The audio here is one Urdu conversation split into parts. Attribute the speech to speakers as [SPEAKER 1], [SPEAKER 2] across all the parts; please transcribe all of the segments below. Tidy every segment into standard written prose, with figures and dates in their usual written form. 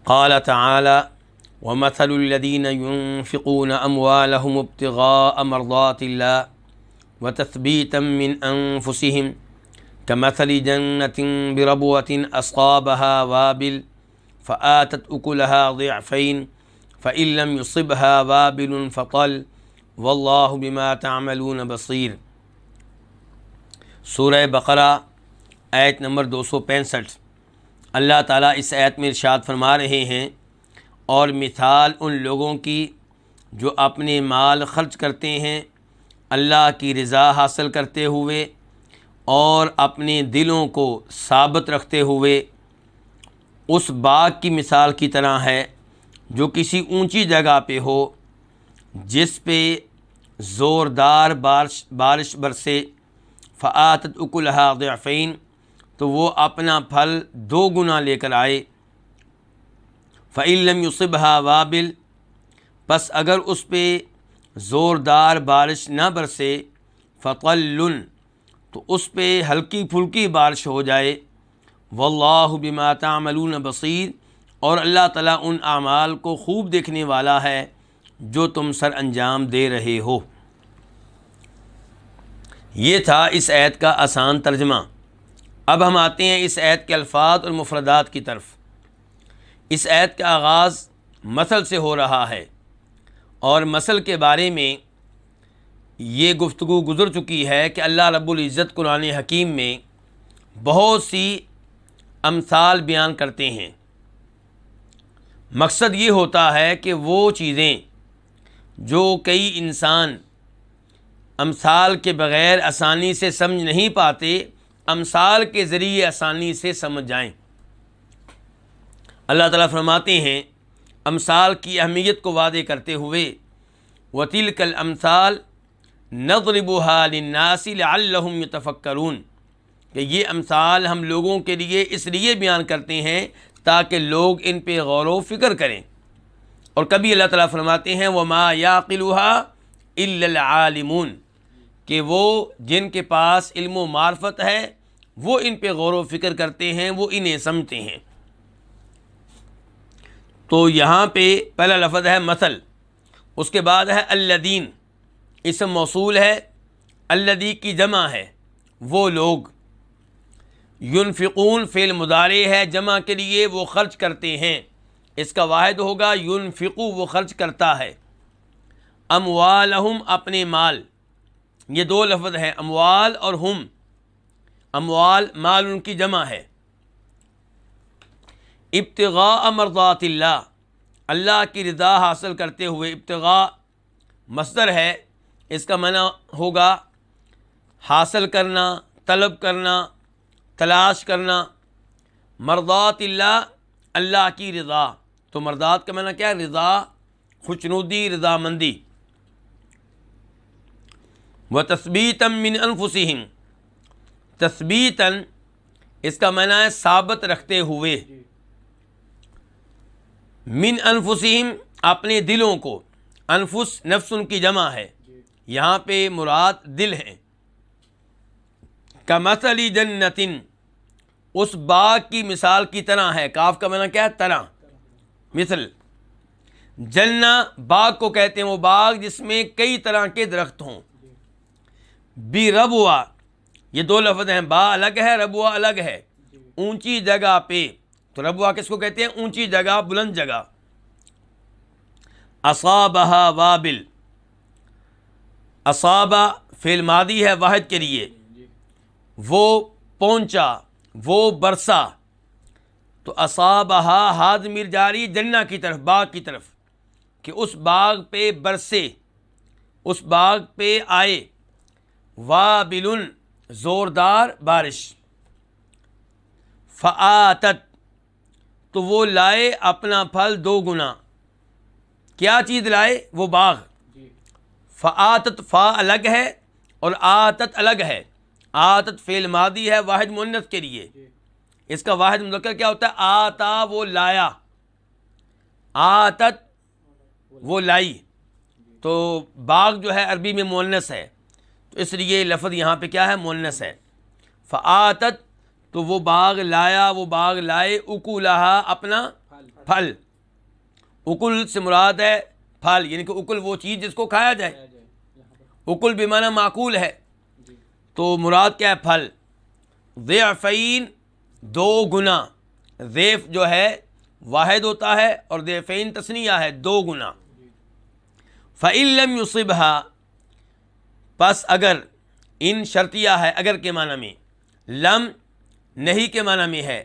[SPEAKER 1] قال تعالی ومثل الذين ينفقون أموالهم ابتغاء مرضات الله وتثبيتا من أنفسهم كمثل جنة بربوة أصابها وابل فآتت أكلها ضعفين فإن لم يصبها وابل فطل والله بما تعملون بصير۔ سورہ بقرہ آیت نمبر 265۔ اللہ تعالیٰ اس آیت میں ارشاد فرما رہے ہیں، اور مثال ان لوگوں کی جو اپنے مال خرچ کرتے ہیں اللہ کی رضا حاصل کرتے ہوئے اور اپنے دلوں کو ثابت رکھتے ہوئے، اس باغ کی مثال کی طرح ہے جو کسی اونچی جگہ پہ ہو، جس پہ زوردار بارش برسے، فآتت اکلہا ضعفین، تو وہ اپنا پھل 2 گنا لے کر آئے، فإن لم يصبها وابل، پس اگر اس پہ زوردار بارش نہ برسے، فطل، تو اس پہ ہلکی پھلکی بارش ہو جائے، واللہ بما تعملون بصیر، اور اللہ تعالیٰ ان اعمال کو خوب دیکھنے والا ہے جو تم سر انجام دے رہے ہو۔ یہ تھا اس آیت کا آسان ترجمہ۔ اب ہم آتے ہیں اس آیت کے الفاظ اور مفردات کی طرف۔ اس آیت کا آغاز مثل سے ہو رہا ہے، اور مثل کے بارے میں یہ گفتگو گزر چکی ہے کہ اللہ رب العزت قرآن حکیم میں بہت سی امثال بیان کرتے ہیں۔ مقصد یہ ہوتا ہے کہ وہ چیزیں جو کئی انسان امثال کے بغیر آسانی سے سمجھ نہیں پاتے، امثال کے ذریعے آسانی سے سمجھ جائیں۔ اللہ تعالیٰ فرماتے ہیں امثال کی اہمیت کو واضح کرتے ہوئے، وَتِلْكَ الْأَمْثَالُ نَضْرِبُهَا لِلنَّاسِ لَعَلَّهُمْ يَتَفَكَّرُونَ، کہ یہ امثال ہم لوگوں کے لیے اس لیے بیان کرتے ہیں تاکہ لوگ ان پہ غور و فکر کریں۔ اور کبھی اللہ تعالیٰ فرماتے ہیں وَمَا يَعْقِلُهَا إِلَّا الْعَالِمُونَ، کہ وہ جن کے پاس علم و معرفت ہے وہ ان پہ غور و فکر کرتے ہیں، وہ انہیں سمجھتے ہیں۔ تو یہاں پہ پہلا لفظ ہے مثل، اس کے بعد ہے الذین، اسم موصول ہے، الذی کی جمع ہے وہ لوگ، ينفقون فعل مضارع ہے جمع کے لیے، وہ خرچ کرتے ہیں، اس کا واحد ہوگا ينفقو، وہ خرچ کرتا ہے، اموالہم، اپنے مال، یہ 2 لفظ ہیں اموال اور ہم۔ اموال مال ان کی جمع ہے، ابتغاء مرضات اللہ، اللہ کی رضا حاصل کرتے ہوئے، ابتغاء مصدر ہے، اس کا معنی ہوگا حاصل کرنا، طلب کرنا، تلاش کرنا، مرضات اللہ، اللہ کی رضا، تو مرضات کا معنی کیا ہے؟ رضا، خوشنودی، رضامندی۔ وَتَثْبِيتًا مِّنْ أَنفُسِهِمْ، تثبیتاً اس کا معنی ہے ثابت رکھتے ہوئے، من انفسہم، اپنے دلوں کو، انفس نفس ان کی جمع ہے، یہاں پہ مراد دل ہیں۔ کمثل جنت، اس باغ کی مثال کی طرح ہے، کاف کا معنی کیا ہے؟ طرح، مثل، جنہ باغ کو کہتے ہیں وہ باغ جس میں کئی طرح کے درخت ہوں، بربوا، یہ 2 لفظ ہیں، با الگ ہے، ربوا الگ ہے، اونچی جگہ پہ، تو ربوا کس کو کہتے ہیں؟ اونچی جگہ، بلند جگہ۔ اصابہا وابل، اصابہ فعل ماضی ہے واحد کے لیے، وہ پہنچا، وہ برسا، تو اصابہا ہا ضمیر جاری جنہ کی طرف، باغ کی طرف، کہ اس باغ پہ برسے، اس باغ پہ آئے، وابل، زوردار بارش، فآتت، تو وہ لائے اپنا پھل 2 گنا، کیا چیز لائے؟ وہ باغ۔ فآتت، فا الگ ہے اور آتت الگ ہے، آتت فعل ماضی ہے واحد مؤنث کے لیے، اس کا واحد مذکر کیا ہوتا ہے؟ آتا، وہ لایا، آتت وہ لائی، تو باغ جو ہے عربی میں مؤنث ہے، تو اس لیے لفظ یہاں پہ کیا ہے؟ مؤنث ہے۔ فآتت، تو وہ باغ لایا، وہ باغ لائے، اکولہا، اپنا پھل، اکل سے مراد ہے پھل، یعنی کہ اکل وہ چیز جس کو کھایا جائے، اکل بمعنی معقول ہے، تو مراد کیا ہے؟ پھل۔ ضعفین، دو گنا، ضعف جو ہے واحد ہوتا ہے اور ضعفین تثنیہ ہے، دو گنا۔ فَإِن لَّمْ يُصِبْهَا، پس اگر، ان شرطیہ ہے اگر کے معنی میں، لم نہیں کے معنی میں ہے،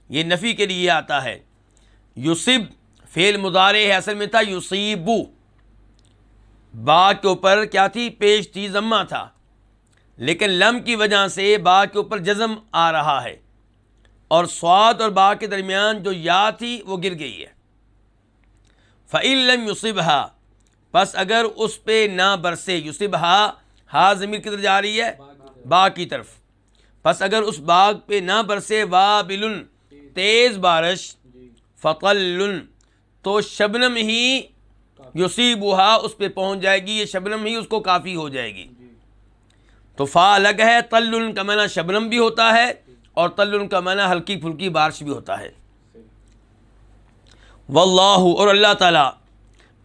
[SPEAKER 1] یہ نفی کے لیے آتا ہے۔ یصب فعل مضارع ہے، اصل میں تھا یصیبو، با کے اوپر کیا تھی؟ پیش تھی، ضمہ تھا، لیکن لم کی وجہ سے با کے اوپر جزم آ رہا ہے اور صاد اور با کے درمیان جو یا تھی وہ گر گئی ہے۔ فَإِن لَّمْ يُصِبْهَا، پس اگر اس پہ نہ برسے، یصبها، ہا ضمیر کدھر جا رہی ہے؟ با کی طرف، پس اگر اس باغ پہ نہ برسے وابل، تیز بارش، فطل، تو شبنم ہی یصیبها، اس پہ پہنچ جائے گی، یہ شبنم ہی اس کو کافی ہو جائے گی۔ تو فا الگ ہے، طل کا معنی شبنم بھی ہوتا ہے اور طل کا معنی ہلکی پھلکی بارش بھی ہوتا ہے۔ واللہ، اور اللہ تعالیٰ،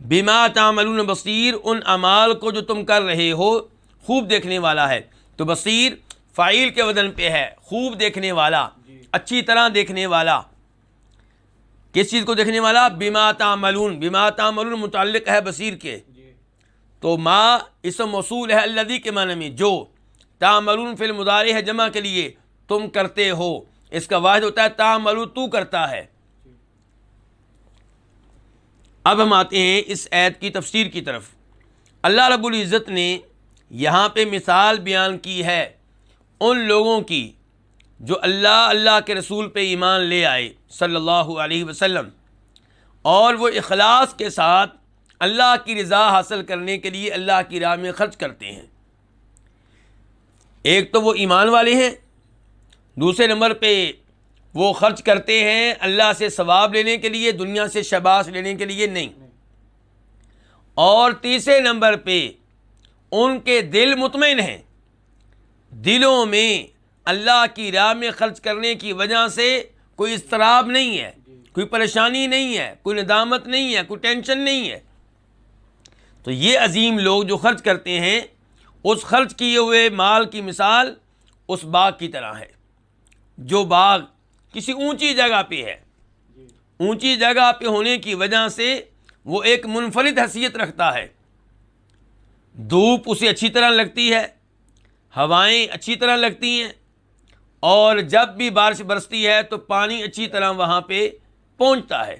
[SPEAKER 1] بما تعملون بصیر، ان اعمال کو جو تم کر رہے ہو خوب دیکھنے والا ہے۔ تو بصیر فاعل کے وزن پہ ہے، خوب دیکھنے والا، اچھی طرح دیکھنے والا۔ کس چیز کو دیکھنے والا؟ بما تعملون، بما تعملون متعلق ہے بصیر کے، تو ما اسم موصول ہے الذی کے معنی میں، جو، تعملون فعل مضارع ہے جمع کے لیے، تم کرتے ہو، اس کا واحد ہوتا ہے تعملو، تو کرتا ہے۔ اب ہم آتے ہیں اس آیت کی تفسیر کی طرف۔ اللہ رب العزت نے یہاں پہ مثال بیان کی ہے ان لوگوں کی جو اللہ کے رسول پہ ایمان لے آئے صلی اللہ علیہ وسلم، اور وہ اخلاص کے ساتھ اللہ کی رضا حاصل کرنے کے لیے اللہ کی راہ میں خرچ کرتے ہیں۔ ایک تو وہ ایمان والے ہیں، دوسرے نمبر پہ وہ خرچ کرتے ہیں اللہ سے ثواب لینے کے لیے، دنیا سے شاباش لینے کے لیے نہیں، اور تیسرے نمبر پہ ان کے دل مطمئن ہیں، دلوں میں اللہ کی راہ میں خرچ کرنے کی وجہ سے کوئی اضطراب نہیں ہے، کوئی پریشانی نہیں ہے، کوئی ندامت نہیں ہے، کوئی ٹینشن نہیں ہے۔ تو یہ عظیم لوگ جو خرچ کرتے ہیں، اس خرچ کیے ہوئے مال کی مثال اس باغ کی طرح ہے، جو باغ کسی اونچی جگہ پہ ہے، اونچی جگہ پہ ہونے کی وجہ سے وہ ایک منفرد حیثیت رکھتا ہے، دھوپ اسے اچھی طرح لگتی ہے، ہوائیں اچھی طرح لگتی ہیں، اور جب بھی بارش برستی ہے تو پانی اچھی طرح وہاں پہ پہنچتا ہے۔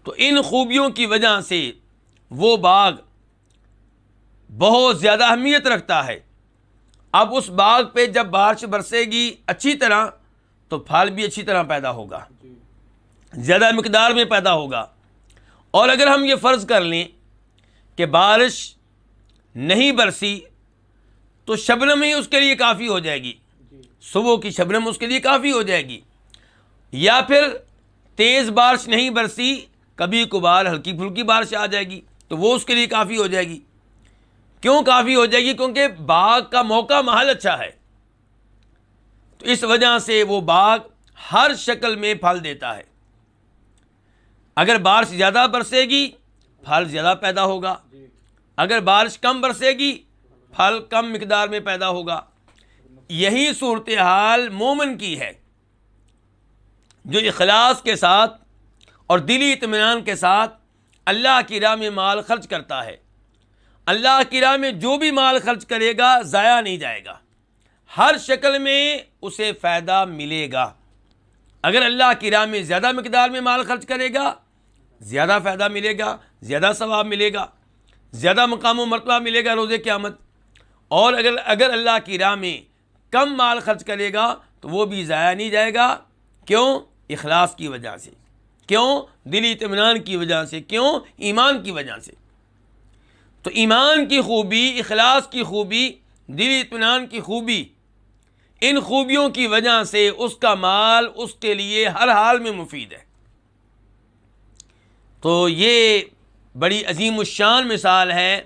[SPEAKER 1] تو ان خوبیوں کی وجہ سے وہ باغ بہت زیادہ اہمیت رکھتا ہے۔ اب اس باغ پہ جب بارش برسے گی اچھی طرح تو پھل بھی اچھی طرح پیدا ہوگا، زیادہ مقدار میں پیدا ہوگا۔ اور اگر ہم یہ فرض کر لیں کہ بارش نہیں برسی تو شبنم ہی اس کے لیے کافی ہو جائے گی، صبح کی شبنم اس کے لیے کافی ہو جائے گی، یا پھر تیز بارش نہیں برسی، کبھی کبھار ہلکی پھلکی بارش آ جائے گی تو وہ اس کے لیے کافی ہو جائے گی۔ کیوں کافی ہو جائے گی؟ کیونکہ باغ کا موقع محل اچھا ہے، تو اس وجہ سے وہ باغ ہر شکل میں پھل دیتا ہے۔ اگر بارش زیادہ برسے گی پھل زیادہ پیدا ہوگا، اگر بارش کم برسے گی پھل کم مقدار میں پیدا ہوگا۔ یہی صورتحال مومن کی ہے، جو اخلاص کے ساتھ اور دلی اطمینان کے ساتھ اللہ کی راہ میں مال خرچ کرتا ہے۔ اللہ کی راہ میں جو بھی مال خرچ کرے گا ضائع نہیں جائے گا، ہر شکل میں اسے فائدہ ملے گا۔ اگر اللہ کی راہ میں زیادہ مقدار میں مال خرچ کرے گا زیادہ فائدہ ملے گا، زیادہ ثواب ملے گا، زیادہ مقام و مرتبہ ملے گا روز قیامت۔ اور اگر اللہ کی راہ میں کم مال خرچ کرے گا تو وہ بھی ضائع نہیں جائے گا۔ کیوں؟ اخلاص کی وجہ سے، کیوں؟ دلی اطمینان کی وجہ سے، کیوں؟ ایمان کی وجہ سے۔ تو ایمان کی خوبی، اخلاص کی خوبی، دلی اطمینان کی خوبی، ان خوبیوں کی وجہ سے اس کا مال اس کے لیے ہر حال میں مفید ہے۔ تو یہ بڑی عظیم الشان مثال ہے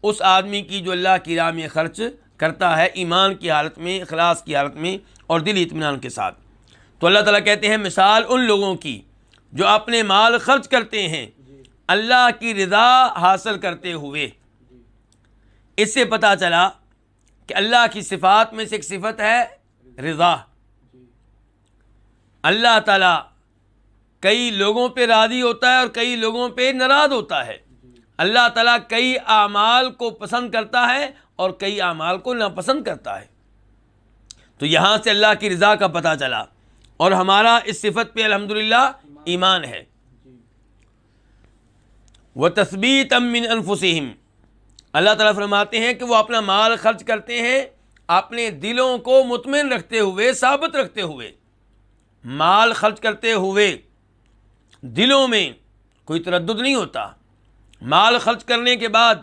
[SPEAKER 1] اس آدمی کی جو اللہ کی راہ میں خرچ کرتا ہے، ایمان کی حالت میں، اخلاص کی حالت میں اور دلی اطمینان کے ساتھ۔ تو اللہ تعالیٰ کہتے ہیں مثال ان لوگوں کی جو اپنے مال خرچ کرتے ہیں اللہ کی رضا حاصل کرتے ہوئے۔ اس سے پتہ چلا کہ اللہ کی صفات میں سے ایک صفت ہے رضا۔ اللہ تعالیٰ کئی لوگوں پہ راضی ہوتا ہے اور کئی لوگوں پہ ناراض ہوتا ہے۔ اللہ تعالیٰ کئی اعمال کو پسند کرتا ہے اور کئی اعمال کو ناپسند کرتا ہے۔ تو یہاں سے اللہ کی رضا کا پتہ چلا، اور ہمارا اس صفت پہ الحمدللہ ایمان ہے۔ وَتَثْبِيتًا مِّنْ أَنفُسِهِمْ، اللہ تعالیٰ فرماتے ہیں کہ وہ اپنا مال خرچ کرتے ہیں اپنے دلوں کو مطمئن رکھتے ہوئے، ثابت رکھتے ہوئے۔ مال خرچ کرتے ہوئے دلوں میں کوئی تردد نہیں ہوتا، مال خرچ کرنے کے بعد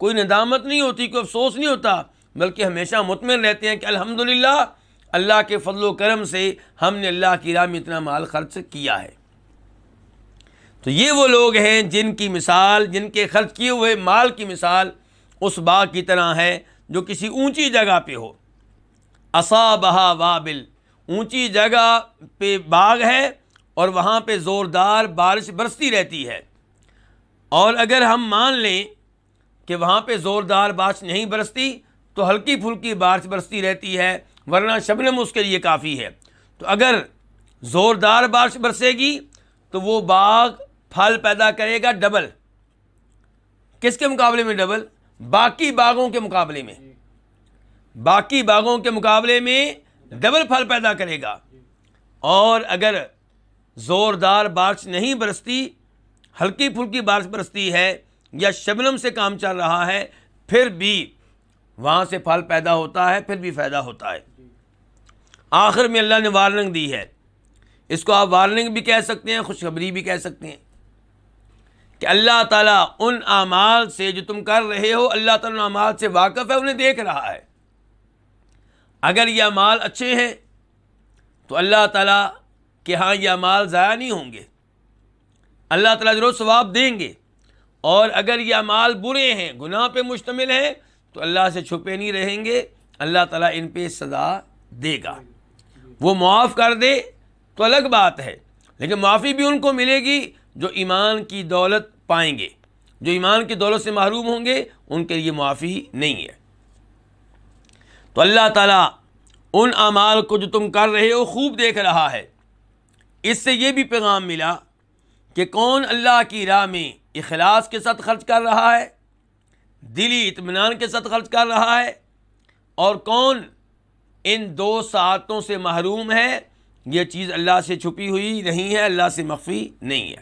[SPEAKER 1] کوئی ندامت نہیں ہوتی، کوئی افسوس نہیں ہوتا، بلکہ ہمیشہ مطمئن رہتے ہیں کہ الحمدللہ اللہ کے فضل و کرم سے ہم نے اللہ کی راہ میں اتنا مال خرچ کیا ہے۔ تو یہ وہ لوگ ہیں جن کی مثال، جن کے خرچ کیے ہوئے مال کی مثال اس باغ کی طرح ہے جو کسی اونچی جگہ پہ ہو۔ اصابہا وابل، اونچی جگہ پہ باغ ہے اور وہاں پہ زوردار بارش برستی رہتی ہے، اور اگر ہم مان لیں کہ وہاں پہ زوردار بارش نہیں برستی تو ہلکی پھلکی بارش برستی رہتی ہے، ورنہ شبنم اس کے لیے کافی ہے۔ تو اگر زوردار بارش برسے گی تو وہ باغ پھل پیدا کرے گا ڈبل۔ کس کے مقابلے میں ڈبل؟ باقی باغوں کے مقابلے میں، باقی باغوں کے مقابلے میں ڈبل پھل پیدا کرے گا۔ اور اگر زوردار بارش نہیں برستی، ہلکی پھلکی بارش برستی ہے یا شبنم سے کام چل رہا ہے، پھر بھی وہاں سے پھل پیدا ہوتا ہے، پھر بھی فائدہ ہوتا ہے۔ آخر میں اللہ نے وارننگ دی ہے، اس کو آپ وارننگ بھی کہہ سکتے ہیں، خوشخبری بھی کہہ سکتے ہیں، کہ اللہ تعالیٰ ان اعمال سے جو تم کر رہے ہو، اللہ تعالیٰ ان اعمال سے واقف ہے، انہیں دیکھ رہا ہے۔ اگر یہ اعمال اچھے ہیں تو اللہ تعالیٰ کہ ہاں یہ اعمال ضائع نہیں ہوں گے، اللہ تعالیٰ ضرور ثواب دیں گے، اور اگر یہ اعمال برے ہیں، گناہ پہ مشتمل ہیں، تو اللہ سے چھپے نہیں رہیں گے، اللہ تعالیٰ ان پہ سزا دے گا۔ وہ معاف کر دے تو الگ بات ہے، لیکن معافی بھی ان کو ملے گی جو ایمان کی دولت پائیں گے۔ جو ایمان کی دولت سے محروم ہوں گے ان کے لیے معافی نہیں ہے۔ تو اللہ تعالیٰ ان اعمال کو جو تم کر رہے ہو خوب دیکھ رہا ہے۔ اس سے یہ بھی پیغام ملا کہ کون اللہ کی راہ میں اخلاص کے ساتھ خرچ کر رہا ہے، دلی اطمینان کے ساتھ خرچ کر رہا ہے، اور کون ان دو سعادتوں سے محروم ہے۔ یہ چیز اللہ سے چھپی ہوئی نہیں ہے، اللہ سے مخفی نہیں ہے۔